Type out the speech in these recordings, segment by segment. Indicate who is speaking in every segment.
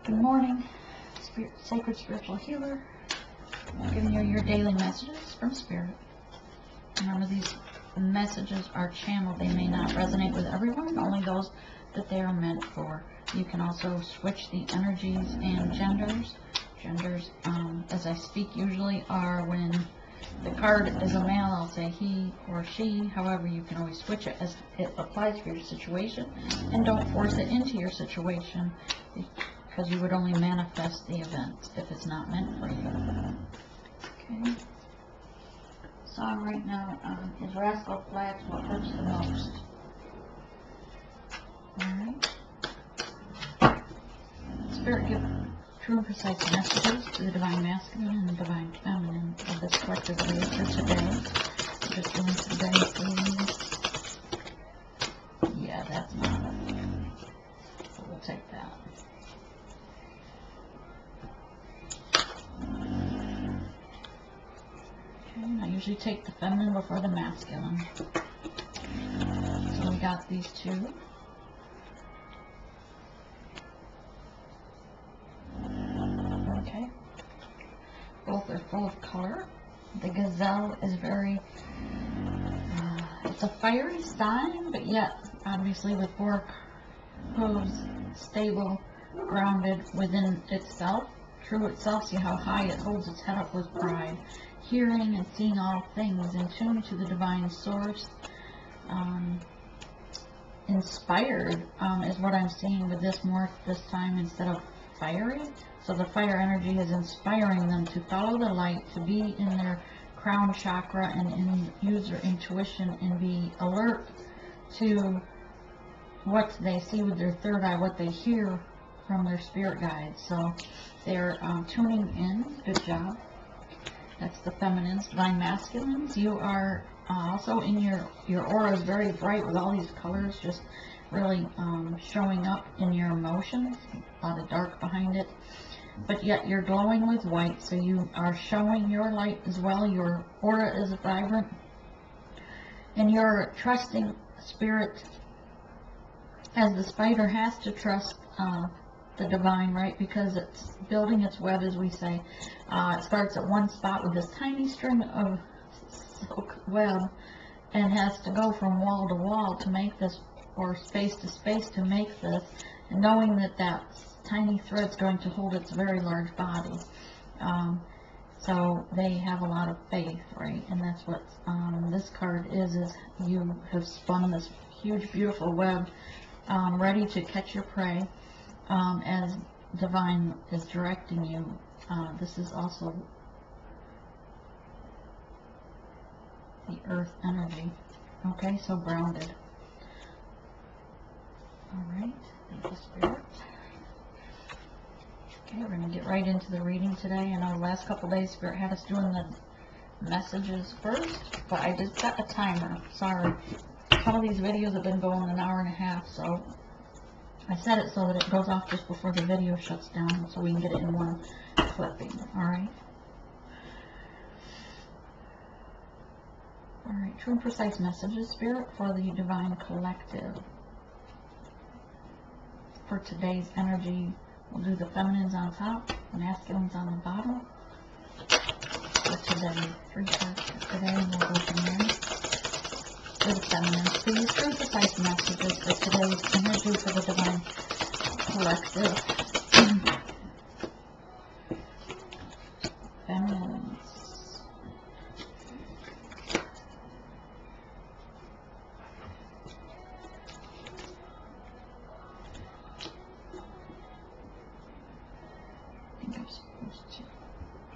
Speaker 1: Good morning, Sacred Spiritual Healer. I'm giving you your daily messages from Spirit. Remember, these messages are channeled. They may not resonate with everyone, only those that they are meant for. You can also switch the energies and genders. Genders, as I speak, usually are when the card is a male, I'll say he or she. However, you can always switch it as it applies for your situation, and don't force it into your situation, because you would only manifest the event if it's not meant for you. Okay. Song right now is Rascal Flatts, What Hurts the Most. Alright. Spirit, give true and precise messages to the Divine Masculine and the Divine Feminine of this collective wave for today. Just doing today, please. Yeah, that's not it. So we'll take that. I usually take the feminine before the masculine. So we got these two. Okay. Both are full of color. The gazelle is very, it's a fiery sign, but yet, obviously with four hooves, stable, grounded within itself, true itself. See how high it holds its head up with pride. Hearing and seeing all things, in tune to the divine source. Inspired is what I'm seeing with this morph this time instead of fiery. So the fire energy is inspiring them to follow the light, to be in their crown chakra and use their intuition and be alert to what they see with their third eye, what they hear from their spirit guides. So they're tuning in. Good job. That's the feminines. Divine masculines, you are also in your aura is very bright with all these colors, just really showing up in your emotions. A lot of dark behind it, but yet you're glowing with white, so you are showing your light as well. Your aura is vibrant, and you're trusting Spirit, as the spider has to trust the divine, right? Because it's building its web, as we say. It starts at one spot with this tiny string of silk web and has to go from wall to wall to make this, or space to space to make this, and knowing that that tiny thread's going to hold its very large body. So they have a lot of faith, right? And that's what this card is you have spun this huge, beautiful web, ready to catch your prey. As divine is directing you. This is also the earth energy. Okay, so grounded. Alright, thank you, Spirit. Okay, we're going to get right into the reading today. I know the last couple days Spirit had us doing the messages first, but I did set a timer. Sorry. Some of these videos have been going an hour and a half, so I set it so that it goes off just before the video shuts down, so we can get it in one clipping. Alright? Alright, true and precise messages, Spirit, for the Divine Collective. For today's energy, we'll do the feminines on top, the masculines on the bottom. For today, 3 cards for today, and we'll go from there. For the feminines, please, true and precise messages for today's energy for the Divine Collective. Feminines. I think I'm supposed to.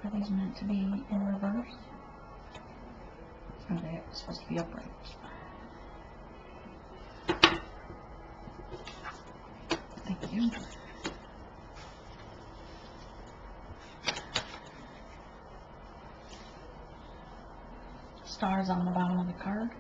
Speaker 1: Are these meant to be in reverse? Or are they supposed to be upright? Thank you. Stars on the bottom of the card.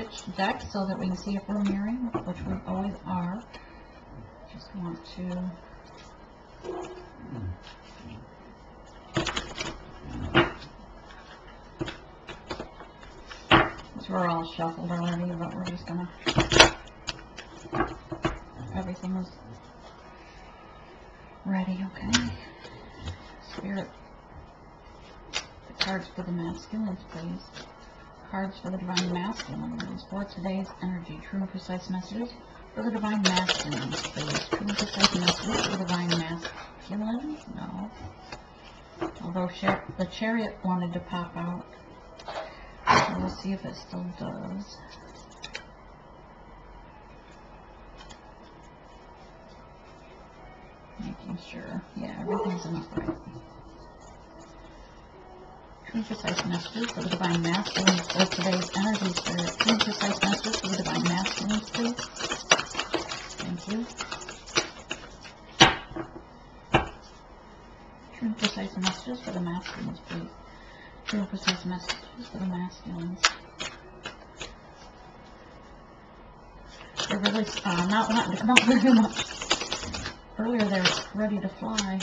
Speaker 1: switch decks so that we can see if we're mirroring, which we always are. Just want to we're all shuffled already, but we're just gonna, everything was ready, okay? Spirit, the cards for the masculines, please. Cards for the divine masculines for today's energy. True and precise messages for the divine masculines, please. True and precise messages for the divine masculines? No. Although the chariot wanted to pop out. So we'll see if it still does. Making sure. Yeah, everything's in upright. True and precise messages for the divine masculines for today's energy spirit. True and precise messages for the divine masculines, please. Thank you. True and precise messages for the masculines, please. True and precise messages for the masculines. They're really not wanting to come out very much. Earlier they were ready to fly.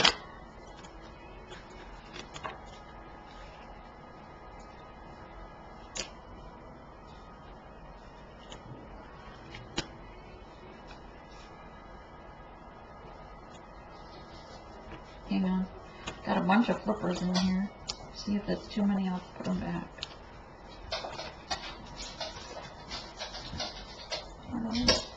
Speaker 1: Hang on. Got a bunch of flippers in here. See if it's too many, I'll put them back. Alright.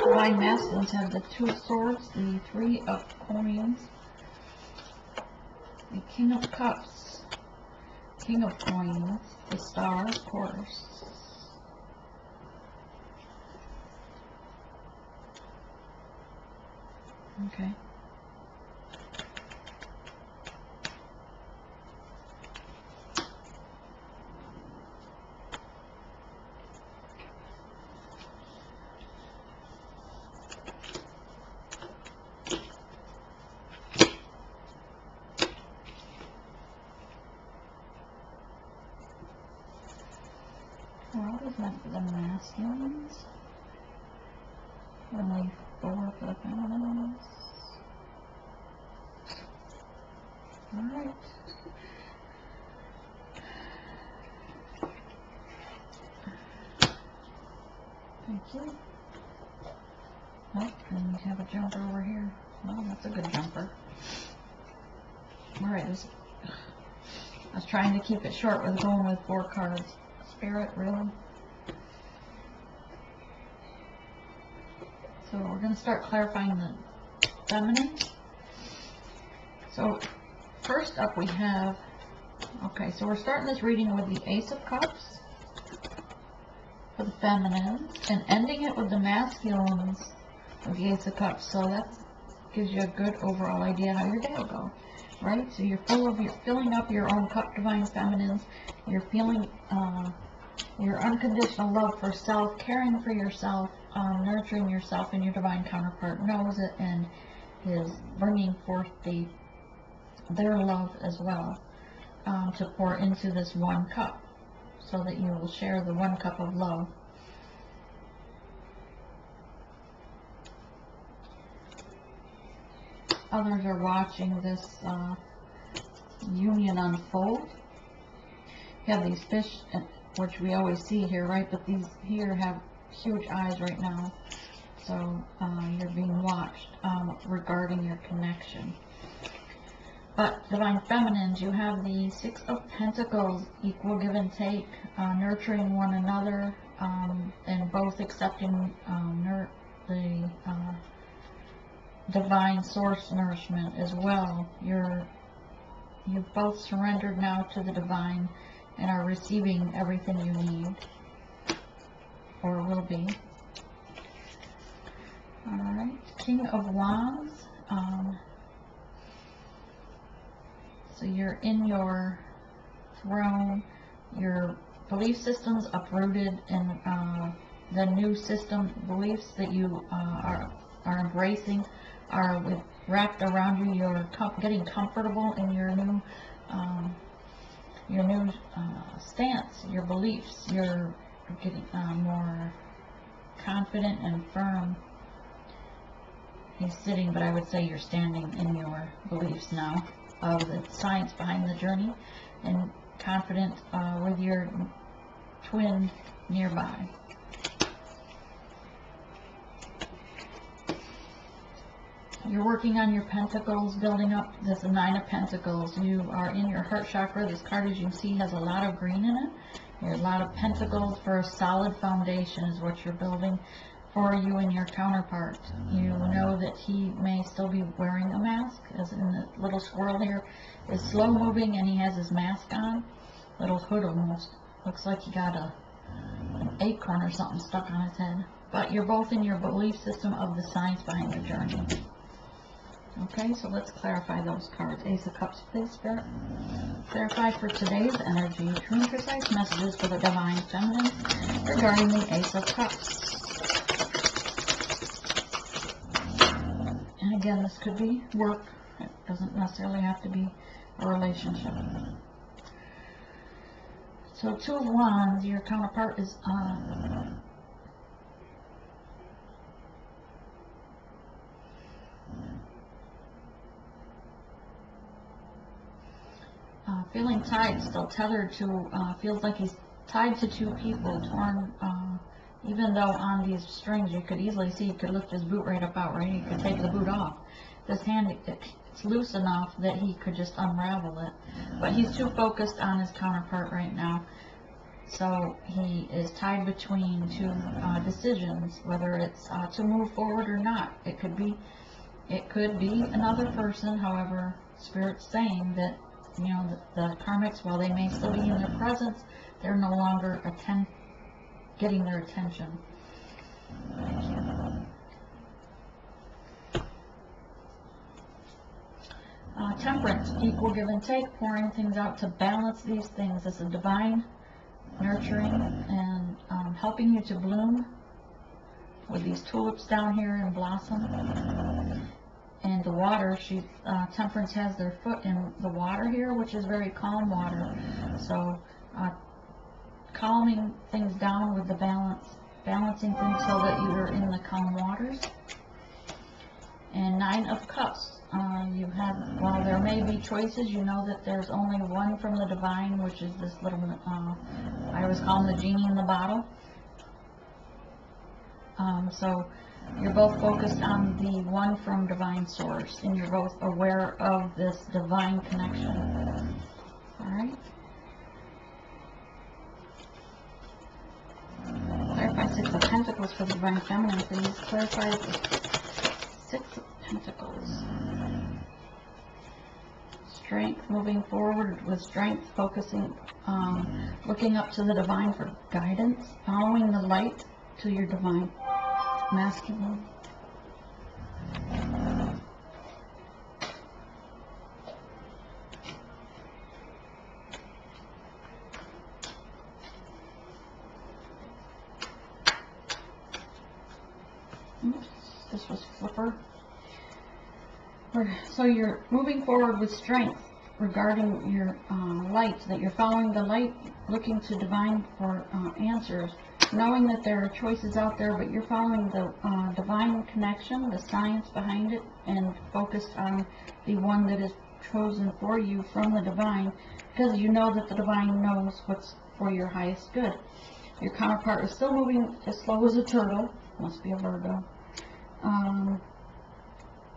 Speaker 1: Divine masculines have the Two of Swords, the Three of Coins, the King of Cups, King of Coins, the Star, of course. Okay. What is that for the masculines? Only 4 for the feminines. Alright. Thank you. Oh, and we have a jumper over here. Well, that's a good jumper. Alright, I was trying to keep it short with going with 4 cards. Spirit, really? So we're going to start clarifying the feminine. So first up we have, okay, so we're starting this reading with the Ace of Cups for the feminines and ending it with the masculines with the Ace of Cups. So that gives you a good overall idea how your day will go, right? So you're filling up your own cup, divine feminines. You're feeling your unconditional love for self, caring for yourself, nurturing yourself, and your divine counterpart knows it and is bringing forth their love as well to pour into this one cup so that you will share the one cup of love. Others are watching this union unfold. You have these fish, which we always see here, right? But these here have huge eyes right now. So you're being watched regarding your connection. But divine feminines, you have the Six of Pentacles, equal give and take, nurturing one another, and both accepting the divine source nourishment as well. You've both surrendered now to the divine and are receiving everything you need, or will be. Alright, King of Wands. So you're in your throne, your belief system's uprooted, and the new system beliefs that you are embracing are wrapped around you. You're getting comfortable in your new stance, your beliefs. You're getting more confident and firm. He's sitting, but I would say you're standing in your beliefs now of the science behind the journey, and confident with your twin nearby. You're working on your pentacles, building up this 9 of Pentacles. You are in your heart chakra. This card, as you can see, has a lot of green in it. There's a lot of pentacles for a solid foundation is what you're building for you and your counterpart. You know that he may still be wearing a mask, as in the little squirrel here is slow moving and he has his mask on. Little hood almost. Looks like he got an acorn or something stuck on his head. But you're both in your belief system of the science behind the journey. Okay, so let's clarify those cards. Ace of Cups, please, Spirit. Clarify for today's energy, true and precise messages for the Divine Feminine regarding the Ace of Cups. And again, this could be work. It doesn't necessarily have to be a relationship. So 2 of Wands, your counterpart is feeling tied, still tethered to, feels like he's tied to 2 people, torn, even though on these strings you could easily see he could lift his boot right up out, right? He could take the boot off. This hand, it's loose enough that he could just unravel it. But he's too focused on his counterpart right now. So he is tied between 2 decisions, whether it's to move forward or not. It could be another person. However, Spirit's saying that, you know, the karmics, while they may still be in their presence, they're no longer getting their attention. Temperance, equal give and take, pouring things out to balance these things. It's a divine nurturing and helping you to bloom with these tulips down here and blossom. And the water, Temperance has their foot in the water here, which is very calm water. So calming things down with the balancing things so that you are in the calm waters. And 9 of Cups. You have, while there may be choices, you know that there's only one from the divine, which is this little, I always call him the genie in the bottle. So you're both focused on the one from divine source, and you're both aware of this divine connection. Alright? Clarify 6 of Pentacles for the Divine Feminine, please. Clarify the 6 of Pentacles. Strength, moving forward with strength, focusing, looking up to the divine for guidance, following the light to your divine masculine. Oops, this was flipper. So you're moving forward with strength regarding your light, that you're following the light, looking to divine for answers, knowing that there are choices out there, but you're following the divine connection, the science behind it, and focused on the one that is chosen for you from the divine, because you know that the divine knows what's for your highest good. Your counterpart is still moving as slow as a turtle. Must be a Virgo.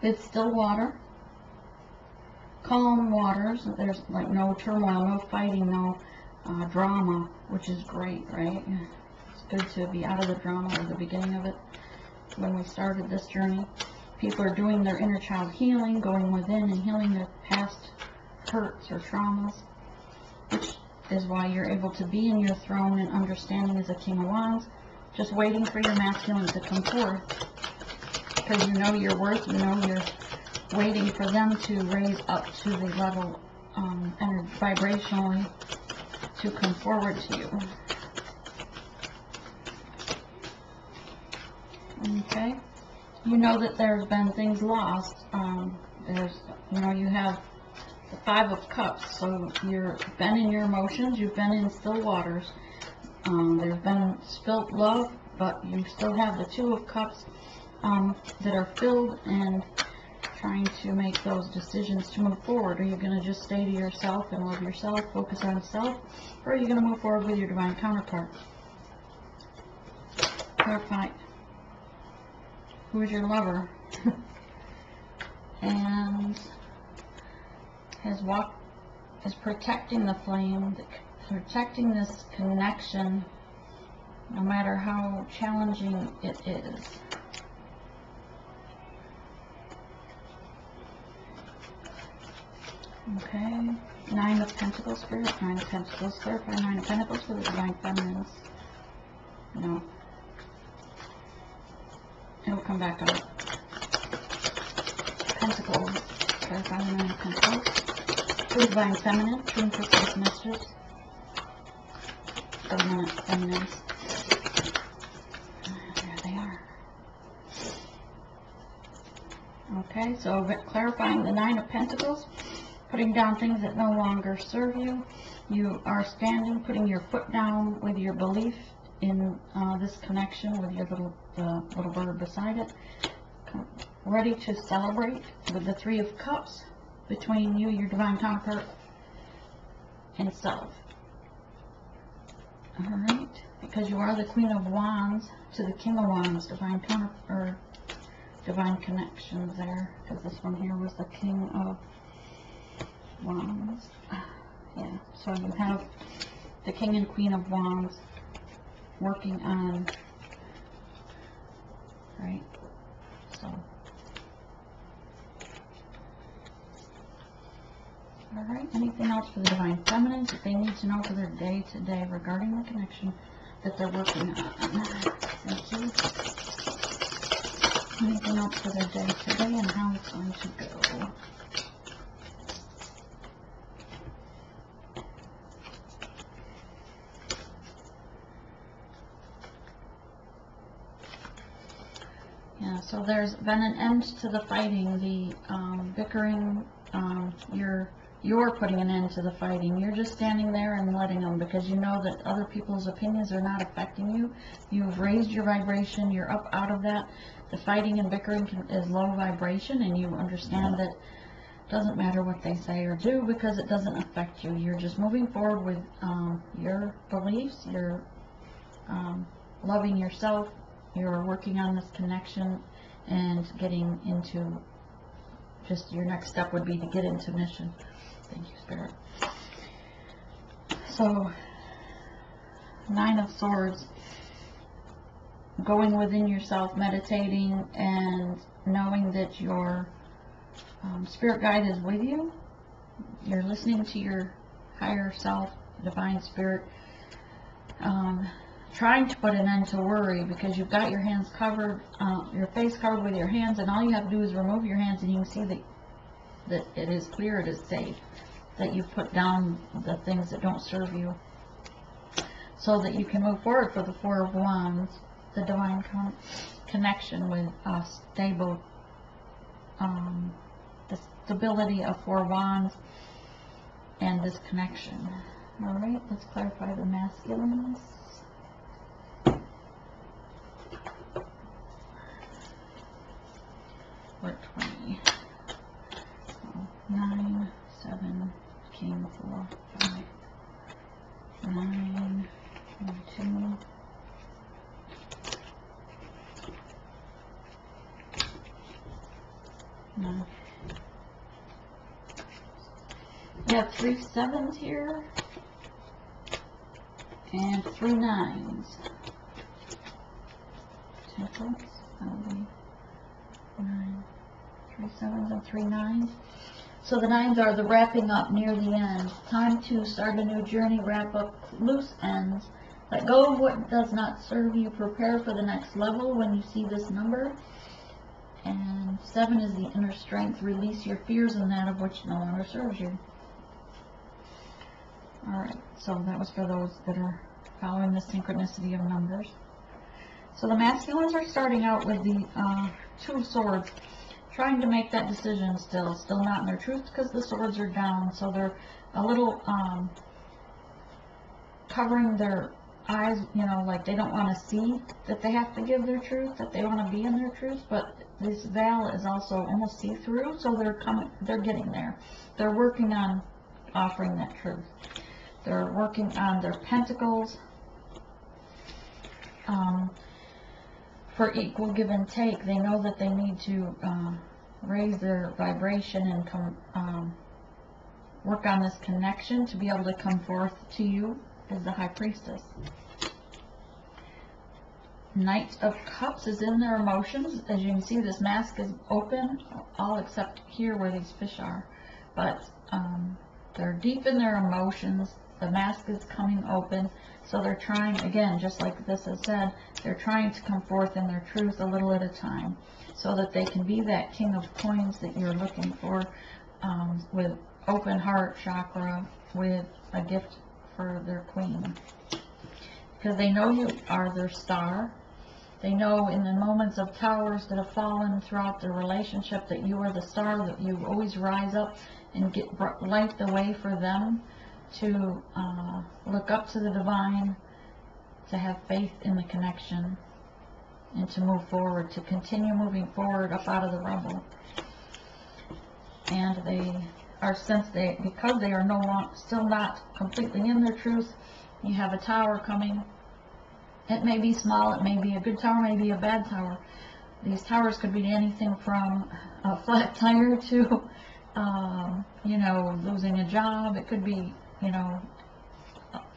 Speaker 1: It's still water. Calm waters. There's like no turmoil, no fighting, no drama, which is great, right? It's good to be out of the drama at the beginning of it. When we started this journey, people are doing their inner child healing, going within and healing their past hurts or traumas, which is why you're able to be in your throne and understanding as a King of Wands, just waiting for your masculine to come forth. Because you know your worth, you know you're waiting for them to raise up to the level and vibrationally to come forward to you. Okay, you know that there's been things lost. You have the Five of Cups, so you've been in your emotions, you've been in still waters. There's been spilt love, but you still have the Two of Cups that are filled and trying to make those decisions to move forward. Are you going to just stay to yourself and love yourself, focus on self, or are you going to move forward with your divine counterpart? Clarify. Who is your lover? And is protecting the flame, protecting this connection, no matter how challenging it is. Okay, Nine of Pentacles, Spirit. Nine of Pentacles, clarify. Nine of Pentacles for the Divine Feminines. No. It'll come back up. Pentacles, clarify the Nine of Pentacles. For the Divine Feminine, Twin Crystals Messages. For the Nine of Feminines. There they are. Okay, so clarifying the Nine of Pentacles. Putting down things that no longer serve you. You are standing, putting your foot down with your belief in this connection with your little bird beside it. Ready to celebrate with the Three of Cups between you, your divine counterpart, and self. Alright, because you are the Queen of Wands to the King of Wands, divine connections there, because this one here was the King of Wands. Yeah, so you have the King and Queen of Wands working on, right? So, alright, anything else for the Divine Feminines that they need to know for their day-to-day regarding the connection that they're working on? Thank you. Anything else for their day-to-day and how it's going to go? Yeah, so there's been an end to the fighting, the bickering. You're putting an end to the fighting. You're just standing there and letting them, because you know that other people's opinions are not affecting you. You've raised your vibration. You're up out of that. The fighting and bickering is low vibration, and you understand that it doesn't matter what they say or do because it doesn't affect you. You're just moving forward with your beliefs. You're loving yourself. You're working on this connection and getting into, just your next step would be to get into mission. Thank you, Spirit. So, Nine of Swords, going within yourself, meditating, and knowing that your spirit guide is with you. You're listening to your higher self, divine spirit. Trying to put an end to worry, because you've got your hands covered, your face covered with your hands, and all you have to do is remove your hands and you can see that it is clear, it is safe, that you've put down the things that don't serve you, so that you can move forward for the Four of Wands, the divine connection with stable, the stability of Four Wands and this connection. Alright, let's clarify the masculines. We're 20. So 9, 7, King, 4, 5, 9, 2. No. We have 3 7s here and 3 9s. Temperance, that'll be 9, 3 7s and 3 9s. So the 9s are the wrapping up, near the end. Time to start a new journey, wrap up loose ends. Let go of what does not serve you. Prepare for the next level when you see this number. And 7 is the inner strength. Release your fears and that of which no longer serves you. Alright, so that was for those that are following the synchronicity of numbers. So the masculines are starting out with the Two of Swords, trying to make that decision still not in their truth because the swords are down, so they're a little covering their eyes, you know, like they don't want to see that they have to give their truth, that they want to be in their truth, but this veil is also almost see-through, so they're getting there. They're working on offering that truth. They're working on their pentacles for equal give and take. They know that they need to raise their vibration and work on this connection to be able to come forth to you as the High Priestess. Knight of Cups is in their emotions. As you can see, this mask is open, all except here where these fish are. But they're deep in their emotions. The mask is coming open. So they're trying, again, just like this has said, they're trying to come forth in their truth a little at a time so that they can be that King of Coins that you're looking for, with open heart chakra, with a gift for their queen. Because they know you are their star. They know in the moments of towers that have fallen throughout their relationship that you are the star, that you always rise up and light the way for them to look up to the divine, to have faith in the connection, and to move forward, to continue moving forward up out of the rubble. And they are, because they are still not completely in their truth, you have a tower coming. It may be small, it may be a good tower, it may be a bad tower. These towers could be anything from a flat tire to, you know, losing a job. It could be, you know,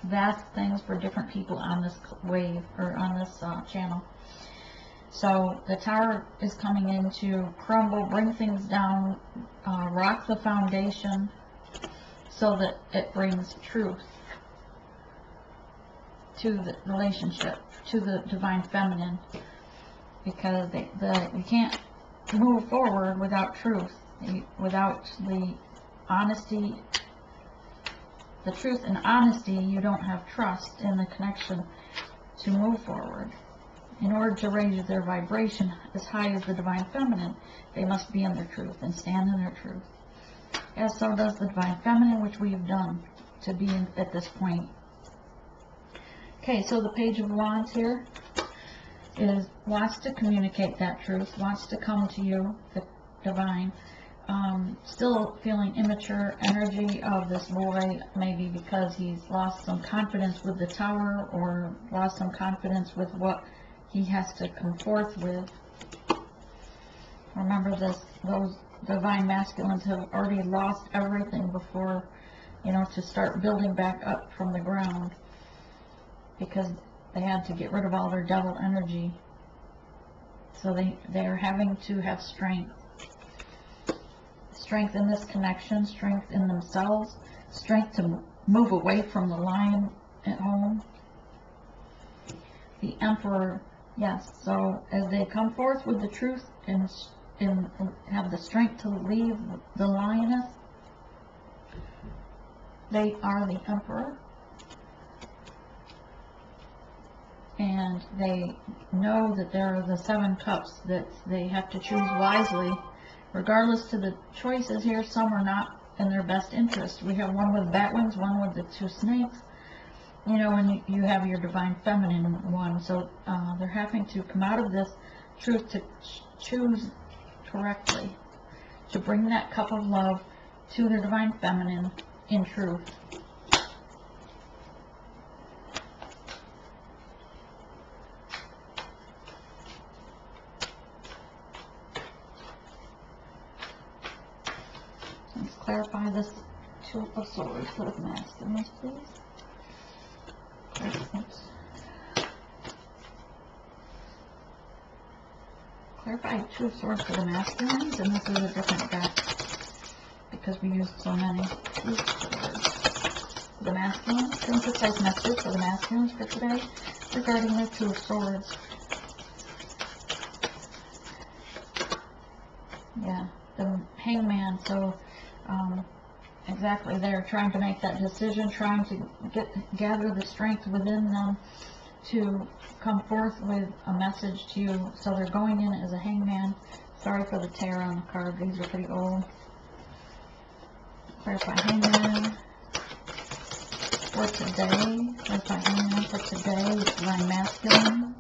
Speaker 1: vast things for different people on this wave, or on this channel. So the tower is coming in to crumble, bring things down, rock the foundation so that it brings truth to the relationship, to the divine feminine, because you can't move forward without truth, without the honesty, the truth and honesty. You don't have trust in the connection to move forward. In order to raise their vibration as high as the divine feminine, they must be in their truth and stand in their truth. As so does the divine feminine, which we have done to be at this point. Okay, so the Page of Wands here wants to communicate that truth, wants to come to you, the divine. Still feeling immature energy of this boy, maybe because he's lost some confidence with the tower, or lost some confidence with what he has to come forth with. Remember this, those divine masculines have already lost everything before, you know, to start building back up from the ground, because they had to get rid of all their devil energy. So they're having to have strength. Strength in this connection, strength in themselves, strength to move away from the lion at home. The Emperor, yes, so as they come forth with the truth and have the strength to leave the lioness, they are the Emperor. And they know that there are the 7 cups, that they have to choose wisely. Regardless to the choices here, some are not in their best interest. We have one with bat wings, one with the 2 snakes, you know, and you have your divine feminine one. So they're having to come out of this truth to choose correctly, to bring that cup of love to their divine feminine in truth. Let's clarify this Two of Swords for the masculines, please. Oops. Clarify Two of Swords for the masculines, and this is a different deck because we used so many. Two of Swords for the masculines. Synthesized message for the masculines for today regarding the Two of Swords. Yeah, the Hangman. So exactly, they're trying to make that decision, trying to gather the strength within them to come forth with a message to you. So they're going in as a hangman. Sorry for the tear on the card. These are pretty old. Clarify hangman for today. Clarify hangman for today with divine masculine.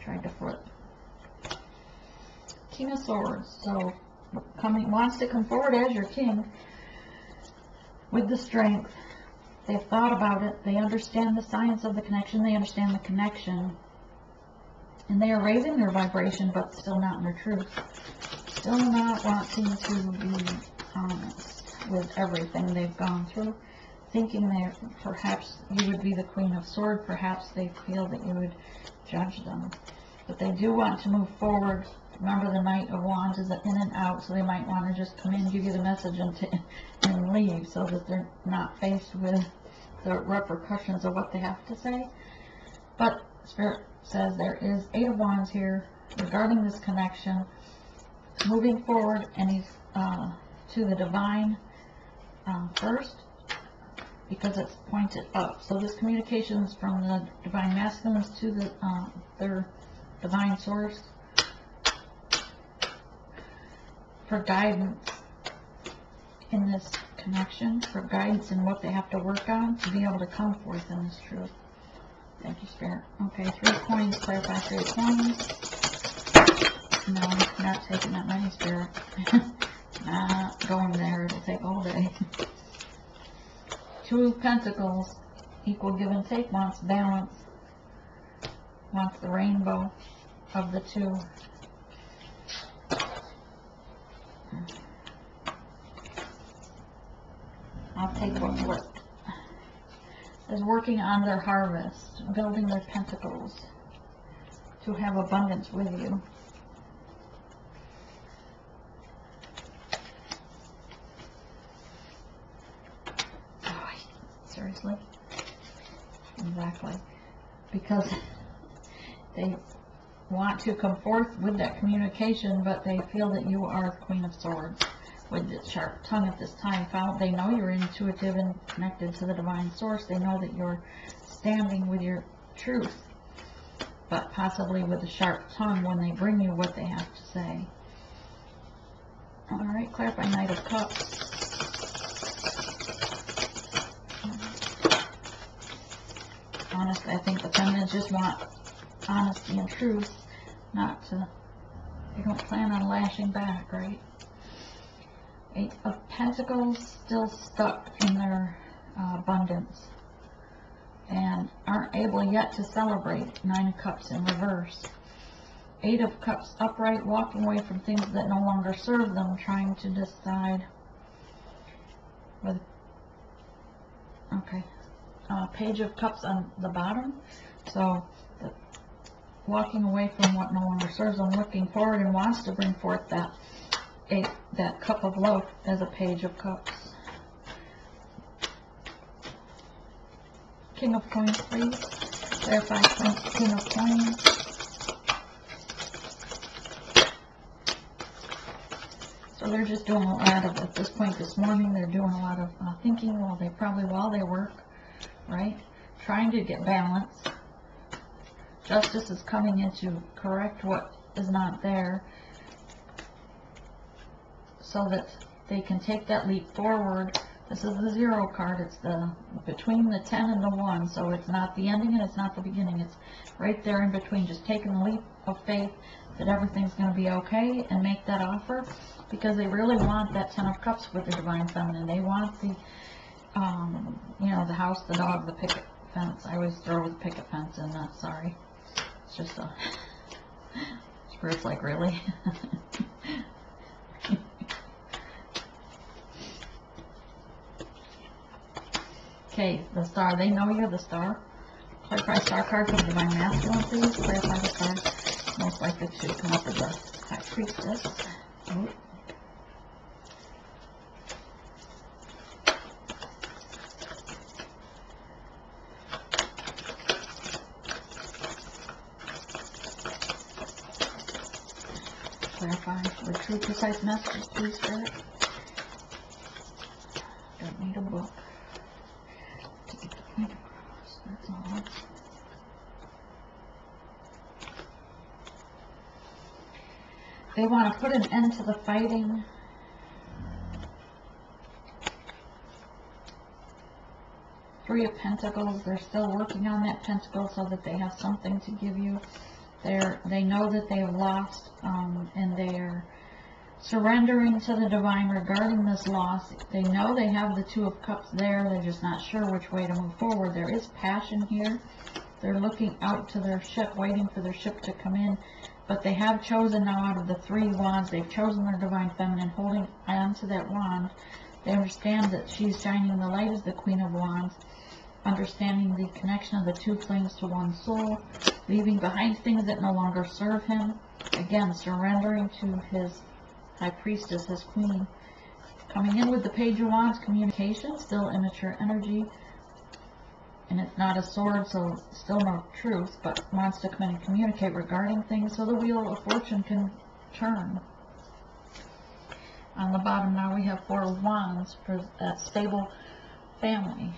Speaker 1: Tried to flip. King of Swords. So wants to come forward as your king with the strength. They've thought about it. They understand the science of the connection. They understand the connection. And they are raising their vibration, but still not in their truth. Still not wanting to be honest with everything they've gone through. Thinking that perhaps you would be the Queen of Swords. Perhaps they feel that you would judge them. But they do want to move forward. Remember, the Knight of Wands is in and out, so they might want to just come in, give you the message, and leave, so that they're not faced with the repercussions of what they have to say. But Spirit says there is 8 of Wands here regarding this connection, moving forward, and he's to the divine first, because it's pointed up. So this communication is from the divine masculines to the their divine source for guidance in this connection, for guidance in what they have to work on to be able to come forth in this truth. Thank you, Spirit. Okay, 3 coins, clarify 3 coins. No, not taking that money, Spirit. Not going there, it'll take all day. 2 of Pentacles, equal give and take, wants balance, wants the rainbow of the 2. I'll take what flipped. Is working on their harvest, building their pentacles to have abundance with you. Oh, seriously? Exactly. Because they want to come forth with that communication, but they feel that you are the Queen of Swords with the sharp tongue at this time. They know you're intuitive and connected to the divine source. They know that you're standing with your truth, but possibly with a sharp tongue when they bring you what they have to say. Alright, clarify Knight of Cups. Honestly, I think the feminines just want honesty and truth, not to, they don't plan on lashing back, right? 8 of Pentacles, still stuck in their abundance and aren't able yet to celebrate. 9 of Cups in reverse. 8 of Cups upright, walking away from things that no longer serve them, trying to decide with, okay, Page of Cups on the bottom. So walking away from what no longer serves them, looking forward and wants to bring forth that cup of love as a Page of Cups. King of Coins, please. Clarify King of Coins. So they're just doing a lot of, at this point this morning, they're doing a lot of thinking while they work, right? Trying to get balance. Justice is coming in to correct what is not there, so that they can take that leap forward. This is the 0 card. It's the between the 10 and the 1, so it's not the ending and it's not the beginning. It's right there in between, just taking the leap of faith that everything's going to be okay and make that offer, because they really want that 10 of Cups with the Divine Feminine. They want the, you know, the house, the dog, the picket fence. I always throw the picket fence in that, sorry. It's just a, Spirit's like, really? Okay, the Star. They know you're the Star. Clarify Star card for the Divine Masculine, please. Clarify the Star. Most likely to come up with the High Priestess. Ooh. Clarify the true, precise messages, please, Spirit. Don't need a book to get the point across. That's all. They want to put an end to the fighting. Three of Pentacles, they're still working on that pentacle so that they have something to give you. They know that they have lost, and they're surrendering to the divine regarding this loss. They know they have the Two of Cups there. They're just not sure which way to move forward. There is passion here. They're looking out to their ship, waiting for their ship to come in. But they have chosen now, out of the three wands, they've chosen their divine feminine, holding on to that wand. They understand that she's shining the light as the Queen of Wands, understanding the connection of the two flames to one soul, leaving behind things that no longer serve him. Again, surrendering to his High Priestess, his Queen. Coming in with the Page of Wands, communication, still immature energy. And it's not a sword, so still no truth, but wants to come in and communicate regarding things so the Wheel of Fortune can turn. On the bottom now we have Four of Wands for that stable family.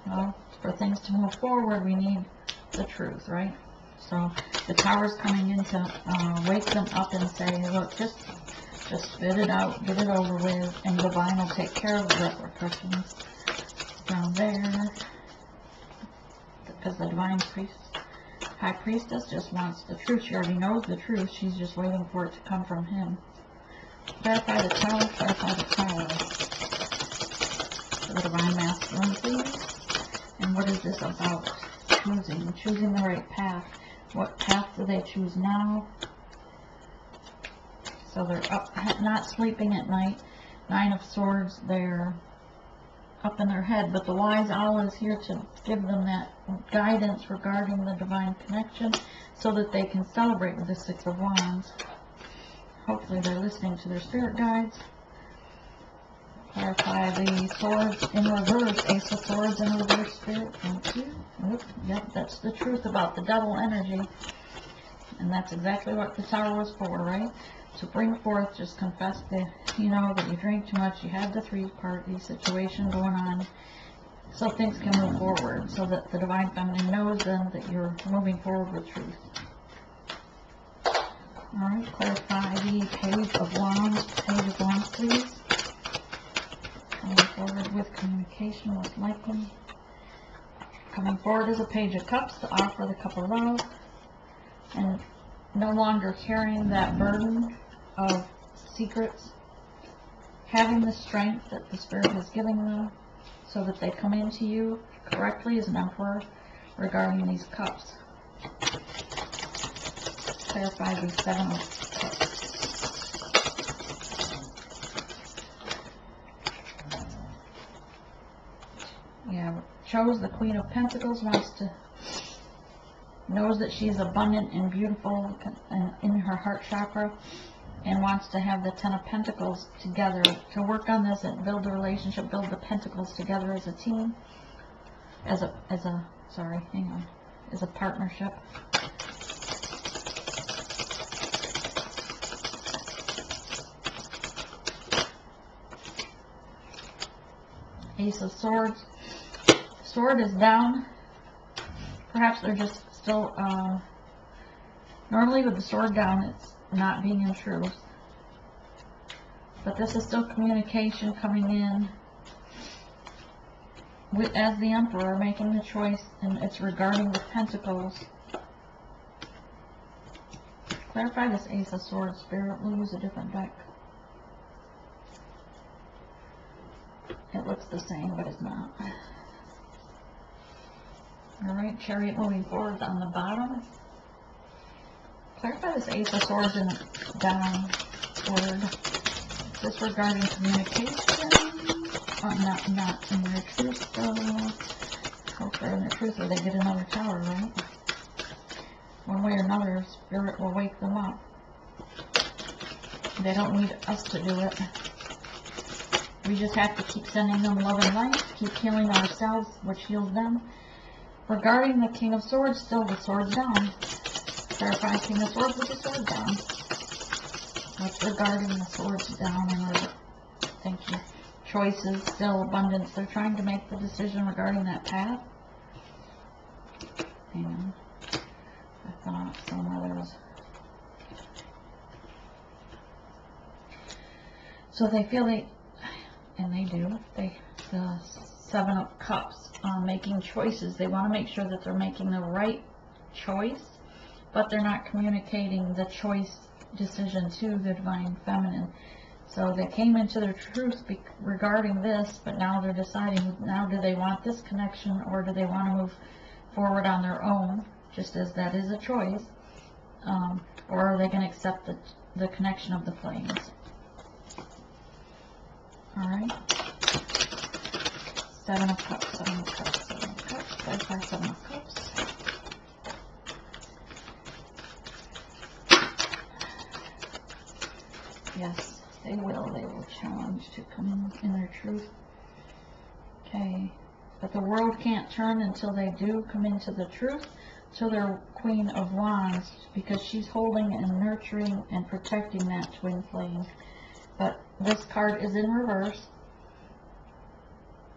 Speaker 1: Well, for things to move forward, we need the truth, right? So the Tower's coming in to wake them up and say, look, just spit it out, get it over with, and the divine will take care of the repercussions down there. Because the divine High Priestess just wants the truth. She already knows the truth. She's just waiting for it to come from him. Clarify the Tower, clarify the Tower. The divine masculine, please. And what is this about? Choosing the right path. What path do they choose now? So they're up, not sleeping at night. Nine of Swords, they're up in their head, but the wise owl is here to give them that guidance regarding the divine connection so that they can celebrate with the Six of Wands. Hopefully they're listening to their spirit guides. Clarify the Swords in reverse, Ace of Swords in reverse, Spirit. Thank you. Yep, that's the truth about the double energy. And that's exactly what the Tower was for, right? To bring forth, just confess that you drank too much, you had the three-party situation going on, so things can move forward, so that the divine feminine knows then that you're moving forward with truth. Alright, clarify the Page of Wands. Page of Wands, please. Coming forward with communication, most likely. Coming forward is a Page of Cups to offer the Cup of Love, and no longer carrying that burden of secrets, having the strength that the Spirit is giving them so that they come into you correctly as an Emperor regarding these cups. Clarify the Seven of Cups. Yeah, chose the Queen of Pentacles, knows that she's abundant and beautiful and in her heart chakra, and wants to have the Ten of Pentacles together to work on this and build a relationship, build the Pentacles together as a team, as a partnership. Ace of Swords. Sword is down. Perhaps they're just still, normally with the sword down, it's not being in truth. But this is still communication coming in as the Emperor, making the choice, and it's regarding the Pentacles. Clarify this Ace of Swords, Spirit. We'll use a different deck. It looks the same, but it's not. Alright, Chariot moving forward on the bottom. Clarify this Ace of Swords in downward. Is this regarding communication? Not in their truth, though. Hope they're in their truth or they get another tower, right? One way or another, Spirit will wake them up. They don't need us to do it. We just have to keep sending them love and light, keep healing ourselves, which heals them. Regarding the King of Swords, still the sword's down. Clarify King of Swords with the sword down. What's regarding the swords down and thank you. Choices, still abundance. They're trying to make the decision regarding that path. Hang on. I thought some others. So they feel and they do, the Seven of Cups, making choices. They want to make sure that they're making the right choice, but they're not communicating the choice decision to the Divine Feminine. So they came into their truth regarding this, but now they're deciding, now do they want this connection, or do they want to move forward on their own, just as that is a choice, or are they going to accept the connection of the flames? Alright. Seven of Cups, Seven of Cups, Seven of Cups, clarify Seven of Cups. Yes, they will challenge to come in their truth. Okay, but the world can't turn until they do come into the truth, till they're Queen of Wands, because she's holding and nurturing and protecting that twin flame. But this card is in reverse.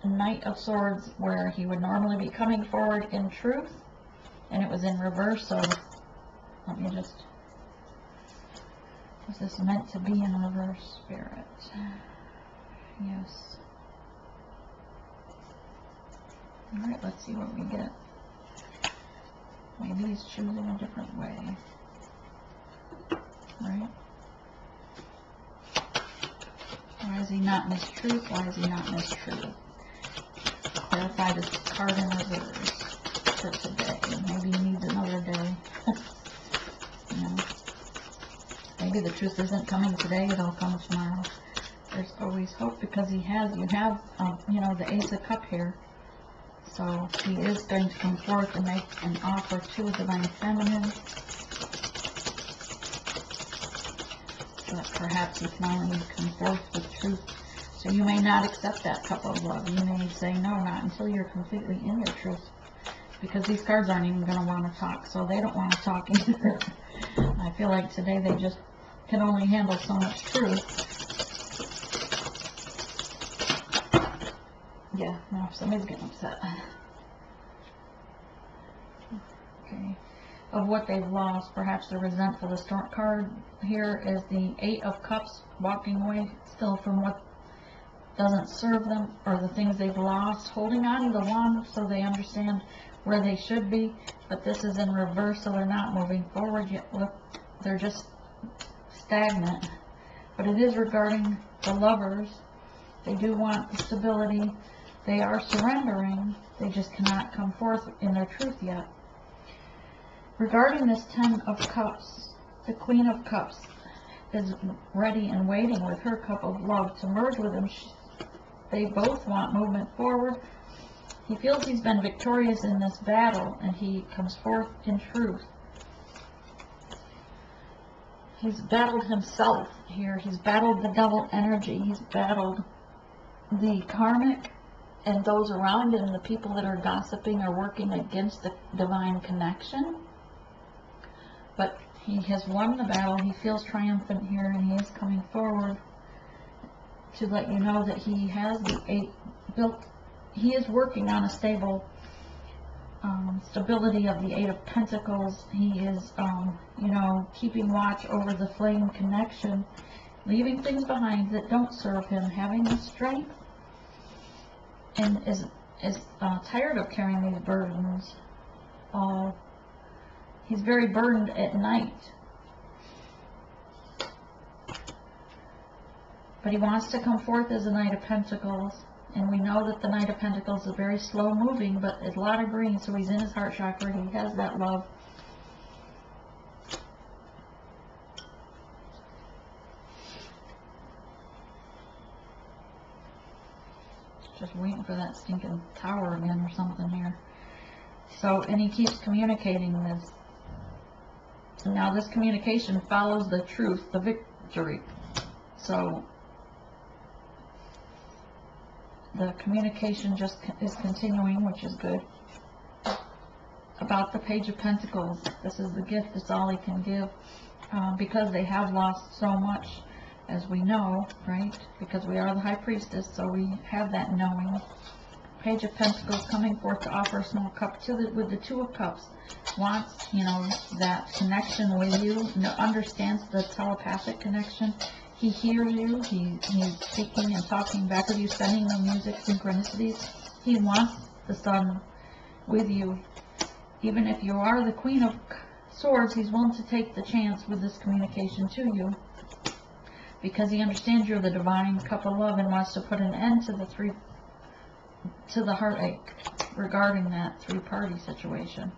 Speaker 1: Knight of Swords, where he would normally be coming forward in truth, and it was in reverse. So let me just, was this meant to be in reverse, Spirit? Yes. Alright, let's see what we get. Maybe he's choosing a different way. Right? Why is he not in his truth? Why is he not in his truth? Clarify this card in reverse for today. Maybe he needs another day. You know, maybe the truth isn't coming today, it'll come tomorrow. There's always hope, because you have, you know, the Ace of Cups here. So he is going to come forth and make an offer to a Divine Feminine. So that perhaps he finally come forth with truth. So you may not accept that cup of love. You may say no, not until you're completely in your truth. Because these cards aren't even going to want to talk, so they don't want to talk either. I feel like today they just can only handle so much truth. Yeah, no, somebody's getting upset. Okay. Of what they've lost, perhaps they're resentful. The Storm card here is the Eight of Cups, walking away still from what doesn't serve them, or the things they've lost, holding on to the Wand so they understand where they should be, but this is in reverse, so they're not moving forward yet. Look, they're just stagnant. But it is regarding the Lovers. They do want the stability. They are surrendering. They just cannot come forth in their truth yet. Regarding this Ten of Cups, the Queen of Cups is ready and waiting with her cup of love to merge with him. They both want movement forward. He feels he's been victorious in this battle, and he comes forth in truth. He's battled himself here. He's battled the devil energy. He's battled the karmic and those around him, the people that are gossiping or working against the divine connection. But he has won the battle. He feels triumphant here, and he is coming forward to let you know that he has the Eight built. He is working on a stable stability of the Eight of Pentacles. He is, you know, keeping watch over the flame connection, leaving things behind that don't serve him, having the strength, and is tired of carrying these burdens. He's very burdened at night. But he wants to come forth as a Knight of Pentacles. And we know that the Knight of Pentacles is very slow moving, but it's a lot of green, so he's in his heart chakra. He has that love. Just waiting for that stinking tower again or something here. So, and he keeps communicating this. Now this communication follows the truth, the victory. So the communication just is continuing, which is good. About the Page of Pentacles, this is the gift, it's all he can give, because they have lost so much, as we know, right? Because we are the High Priestess, so we have that knowing. Page of Pentacles coming forth to offer a small cup to with the Two of Cups. Wants, you know, that connection with you, understands the telepathic connection. He hears you. He's speaking and talking back with you, sending the music synchronicities. He wants the sun with you. Even if you are the Queen of Swords, he's willing to take the chance with this communication to you, because he understands you're the divine cup of love and wants to put an end to the heartache regarding that three-party situation.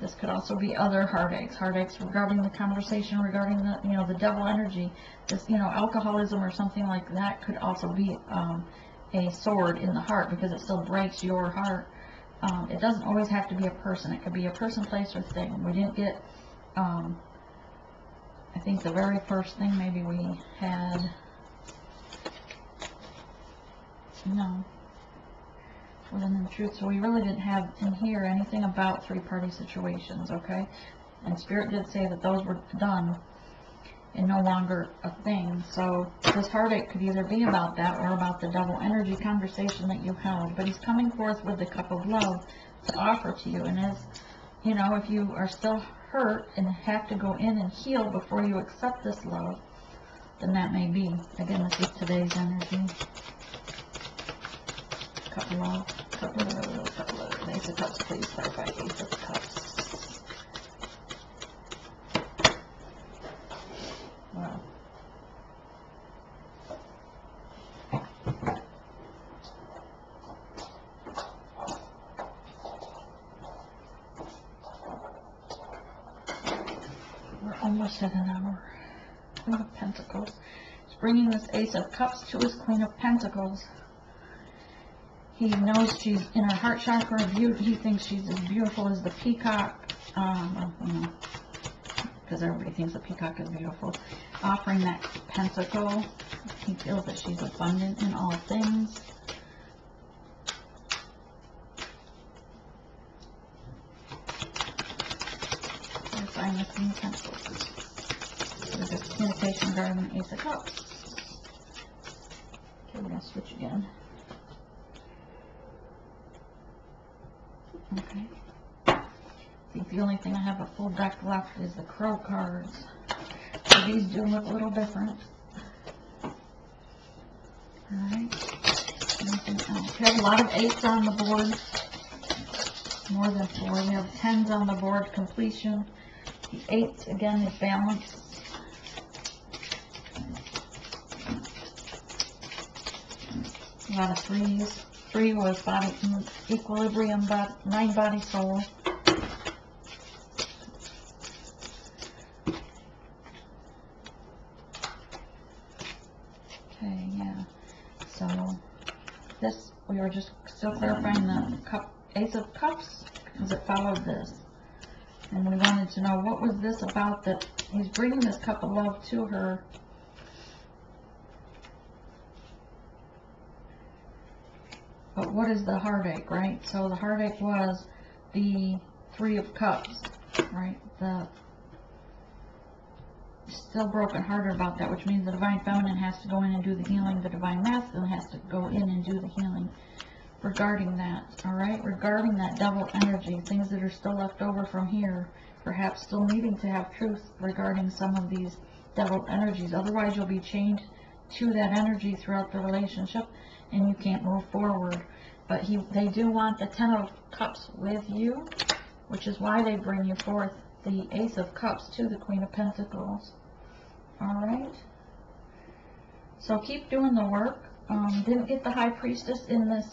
Speaker 1: This could also be other heartaches regarding the conversation, regarding the, the devil energy. This, alcoholism or something like that could also be a sword in the heart, because it still breaks your heart. It doesn't always have to be a person. It could be a person, place, or thing. We didn't get, I think the very first thing maybe we had, no, wasn't in truth. So we really didn't have in here anything about three-party situations, okay? And Spirit did say that those were done and no longer a thing. So this heartache could either be about that or about the double energy conversation that you held. But he's coming forth with the cup of love to offer to you. And as if you are still hurt and have to go in and heal before you accept this love, then that may be. Again, this is today's energy. Cup of love. Cup of love. Ace of Cups, please clarify. Ace of Cups. Wow. We're almost at an hour. Queen of Pentacles. He's bringing this Ace of Cups to his Queen of Pentacles. He knows she's in her heart chakra. He thinks she's as beautiful as the peacock. Because everybody thinks the peacock is beautiful. Offering that pentacle. He feels that she's abundant in all things. Clarifying the Queen of Pentacles. There's a communication regarding the Ace of Cups. Okay, we're going to switch again. Okay. I think the only thing I have a full deck left is the Crow cards. So these do look a little different. Alright. Anything else? We have a lot of 8s on the board. More than 4. We have 10s on the board. Completion. The 8 again is balance. A lot of 3s. 3 was body equilibrium, mind, body, soul. Okay, yeah. So this, we were just still clarifying the Ace of Cups, because it followed this. And we wanted to know, what was this about that he's bringing this cup of love to her? But what is the heartache, right? So the heartache was the 3 of Cups, right? The still broken hearted about that, which means the Divine Feminine has to go in and do the healing. The Divine Masculine has to go in and do the healing regarding that, all right? Regarding that double energy, things that are still left over from here, perhaps still needing to have truth regarding some of these double energies. Otherwise, you'll be chained to that energy throughout the relationship, and you can't move forward. But they do want the 10 of Cups with you, which is why they bring you forth the Ace of Cups to the Queen of Pentacles. Alright? So keep doing the work. Didn't get the High Priestess in this.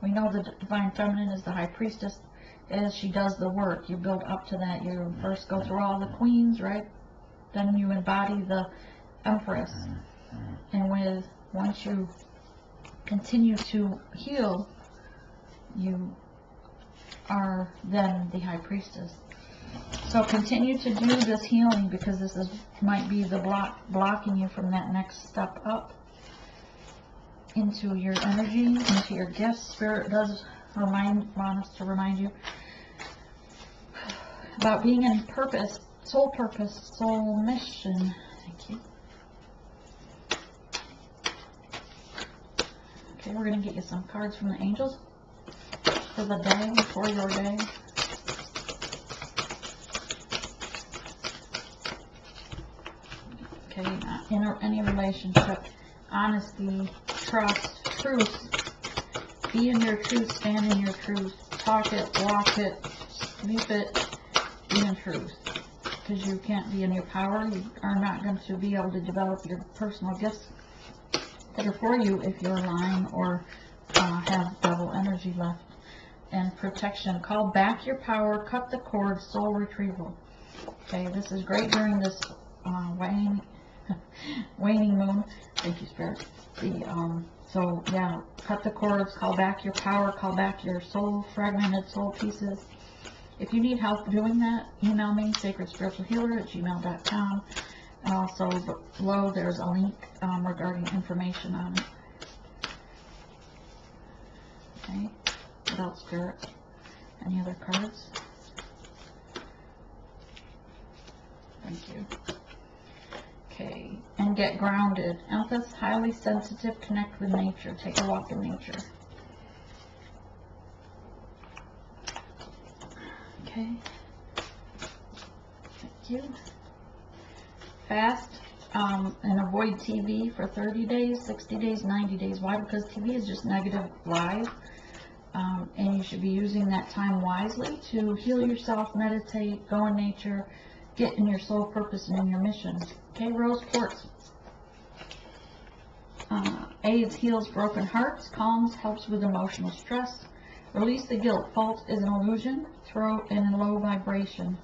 Speaker 1: We know the Divine Feminine is the High Priestess. As she does the work, you build up to that. You first go through all the queens, right? Then you embody the Empress. And once you continue to heal, you are then the High Priestess. So continue to do this healing, because this might be the blocking you from that next step up into your energy, into your gifts. Spirit does want us to remind you about being in purpose, soul mission. Thank you. Okay, we're going to get you some cards from the angels for the day, for your day. Okay, okay? In any relationship, honesty, trust, truth. Be in your truth, stand in your truth, talk it, walk it, sleep it, be in truth. Because you can't be in your power, you are not going to be able to develop your personal gifts that are for you if you're lying or have double energy left. And protection, call back your power, cut the cord, soul retrieval. Okay, this is great during this waning moon. Thank you, Spirit. So yeah, cut the cords, call back your power, call back your soul, fragmented soul pieces. If you need help doing that, email me, sacredspiritualhealer@gmail.com. And also below there's a link regarding information on it. Okay, what else, Spirit? Any other cards? Thank you. Okay, and get grounded. Empaths, highly sensitive, connect with nature. Take a walk in nature. Okay. Thank you. Fast and avoid TV for 30 days, 60 days, 90 days. Why? Because TV is just negative live. And you should be using that time wisely to heal yourself, meditate, go in nature, get in your soul purpose and in your mission. Okay, rose quartz. Aids, heals broken hearts, calms, helps with emotional stress. Release the guilt. Fault is an illusion. Throw in a low vibration.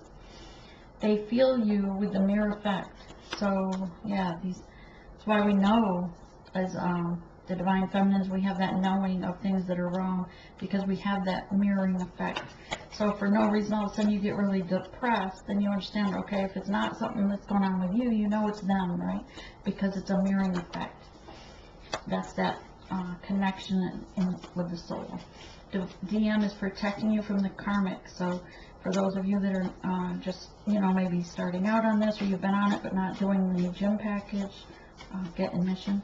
Speaker 1: They feel you with the mirror effect. So yeah, that's why we know as the divine feminines, we have that knowing of things that are wrong because we have that mirroring effect. So for no reason, all of a sudden you get really depressed, then you understand, okay, if it's not something that's going on with you, you know it's them, right? Because it's a mirroring effect. That's that connection with the soul. The DM is protecting you from the karmic. So for those of you that are just, maybe starting out on this, or you've been on it but not doing the gym package, get in mission.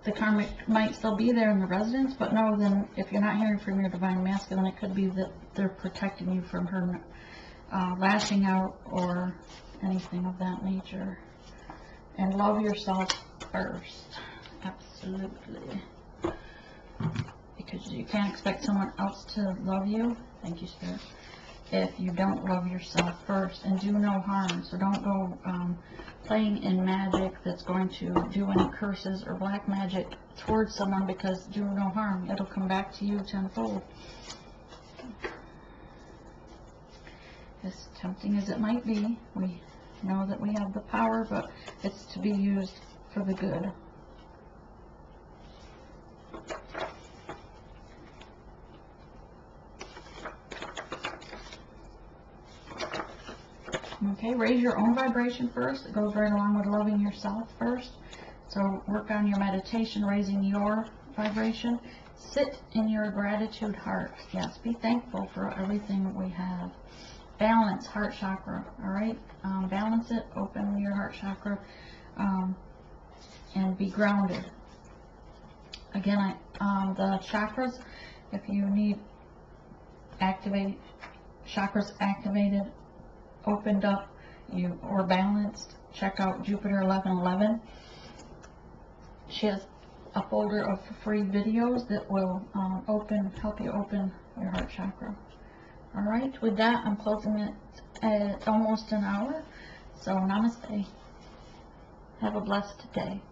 Speaker 1: The karmic might still be there in the residence, but know then if you're not hearing from your divine masculine, it could be that they're protecting you from her lashing out or anything of that nature. And love yourself first. Absolutely. Because you can't expect someone else to love you. Thank you, Spirit. If you don't love yourself first, and do no harm. So don't go playing in magic that's going to do any curses or black magic towards someone, because do no harm. It'll come back to you tenfold. As tempting as it might be, we know that we have the power, but it's to be used for the good. Okay, raise your own vibration first. It goes right along with loving yourself first. So work on your meditation, raising your vibration. Sit in your gratitude heart. Yes, be thankful for everything we have. Balance, heart chakra, all right? Balance it, open your heart chakra, and be grounded. Again, the chakras, if you need chakras activated, opened up, or balanced, check out Jupiter 1111. She has a folder of free videos that will help you open your heart chakra. All right, with that, I'm closing it at almost an hour. So namaste. Have a blessed day.